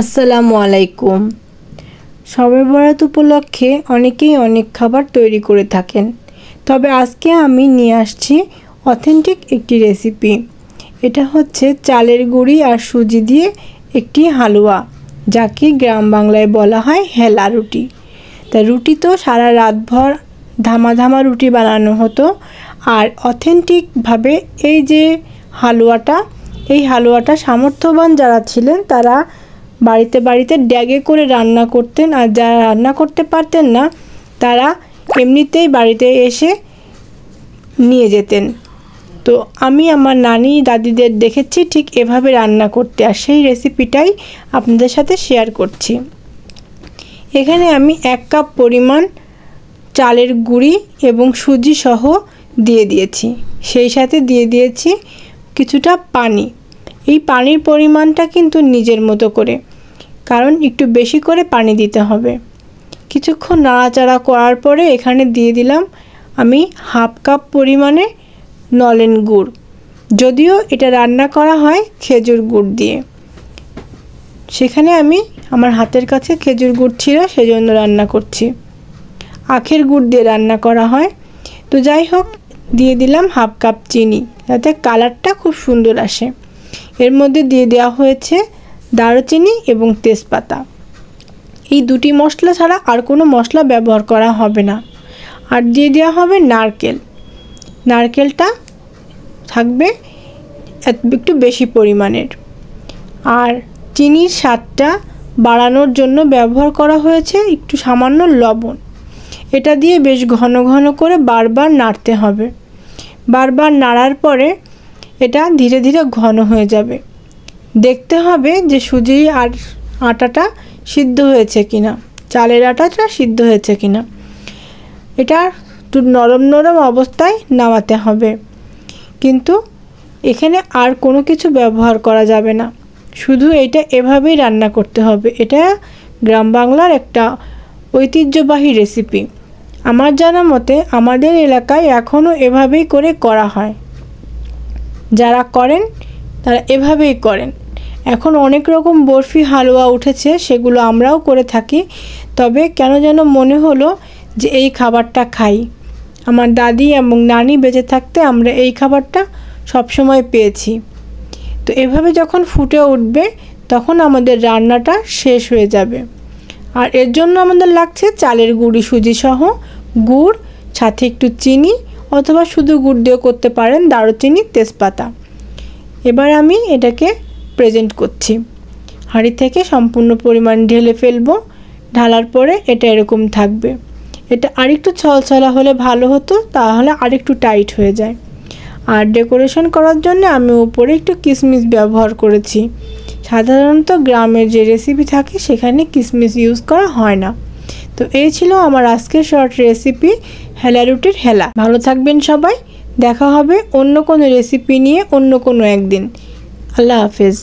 আসসালামু আলাইকুম। শবে বরাত উপলক্ষে অনেকেই অনেক খাবার তৈরি করে থাকেন, তবে আজকে আমি নিয়ে আসছি অথেন্টিক একটি রেসিপি। এটা হচ্ছে চালের গুঁড়ি আর সুজি দিয়ে একটি হালুয়া, যাকে গ্রাম বাংলায় বলা হয় হেলা রুটি। তা রুটি তো সারা রাতভর ধামা ধামা রুটি বানানো হতো, আর অথেন্টিকভাবে এই যে হালুয়াটা সামর্থ্যবান যারা ছিলেন তারা বাড়িতে বাড়িতে ড্যাগে করে রান্না করতেন, আর যারা রান্না করতে পারতেন না তারা এমনিতেই বাড়িতে এসে নিয়ে যেতেন। তো আমি আমার নানি দাদিদের দেখেছি ঠিক এভাবে রান্না করতে, আর সেই রেসিপিটাই আপনাদের সাথে শেয়ার করছি। এখানে আমি 1 কাপ পরিমাণ চালের গুঁড়ি এবং সুজি সহ দিয়ে দিয়েছি, সেই সাথে দিয়ে দিয়েছি কিছুটা পানি। এই পানির পরিমাণটা কিন্তু নিজের মতো করে, কারণ একটু বেশি করে পানি দিতে হবে। কিছুক্ষণ নাড়াচাড়া করার পরে এখানে দিয়ে দিলাম আমি 1/2 কাপ পরিমাণে নলেন গুড়, যদিও এটা রান্না করা হয় খেজুর গুড় দিয়ে। সেখানে আমি আমার হাতের কাছে খেজুর গুড় ছিল, সেজন্য রান্না করছি। আখের গুড় দিয়ে রান্না করা হয়। তো যাই হোক, দিয়ে দিলাম 1/2 কাপ চিনি, যাতে কালারটা খুব সুন্দর আসে। এর মধ্যে দিয়ে দেওয়া হয়েছে দারুচিনি এবং তেজপাতা। এই দুটি মশলা ছাড়া আর কোনো মশলা ব্যবহার করা হবে না। আর দিয়ে দেওয়া হবে নারকেলটা থাকবে একটু বেশি পরিমাণের। আর চিনির স্বাদটা বাড়ানোর জন্য ব্যবহার করা হয়েছে একটু সামান্য লবণ। এটা দিয়ে বেশ ঘন ঘন করে বারবার নাড়তে হবে। বারবার নাড়ার পরে এটা ধীরে ধীরে ঘন হয়ে যাবে। দেখতে হবে যে সুজি আর আটাটা সিদ্ধ হয়েছে কিনা, চালের আটাটা সিদ্ধ হয়েছে কিনা। এটা একটু নরম নরম অবস্থায় নামাতে হবে, কিন্তু এখানে আর কোনো কিছু ব্যবহার করা যাবে না, শুধু এটা এভাবেই রান্না করতে হবে। এটা গ্রাম বাংলার একটা ঐতিহ্যবাহী রেসিপি। আমার জানা মতে আমাদের এলাকায় এখনও এভাবেই করে করা হয়। যারা করেন তারা এভাবেই করেন। এখন অনেক রকম বরফি হালুয়া উঠেছে, সেগুলো আমরাও করে থাকি, তবে কেন যেন মনে হলো যে এই খাবারটা খাই। আমার দাদি এবং নানি বেঁচে থাকতে আমরা এই খাবারটা সবসময় পেয়েছি। তো এভাবে যখন ফুটে উঠবে তখন আমাদের রান্নাটা শেষ হয়ে যাবে। আর এর জন্য আমাদের লাগছে চালের গুঁড়ি, সুজি সহ গুড়, সাথে একটু চিনি, অথবা শুধু গুড় দিয়েও করতে পারেন, দারুচিনি, তেজপাতা। এবার আমি এটাকে প্রেজেন্ট করছি। হাঁড়ি থেকে সম্পূর্ণ পরিমাণ ঢেলে ফেলবো। ঢালার পরে এটা এরকম থাকবে। এটা আরেকটু ছলছলা হলে ভালো হতো, তাহলে আরেকটু টাইট হয়ে যায়। আর ডেকোরেশন করার জন্য আমি উপরে একটু কিশমিশ ব্যবহার করেছি। সাধারণত গ্রামের যে রেসিপি থাকে সেখানে কিশমিশ ইউজ করা হয় না। তো এই ছিল আমার আজকের শর্ট রেসিপি, হেলা রুটির হেলা। ভালো থাকবেন সবাই। দেখা হবে অন্য কোনো রেসিপি নিয়ে অন্য কোনো একদিন। আল্লাহ হাফেজ।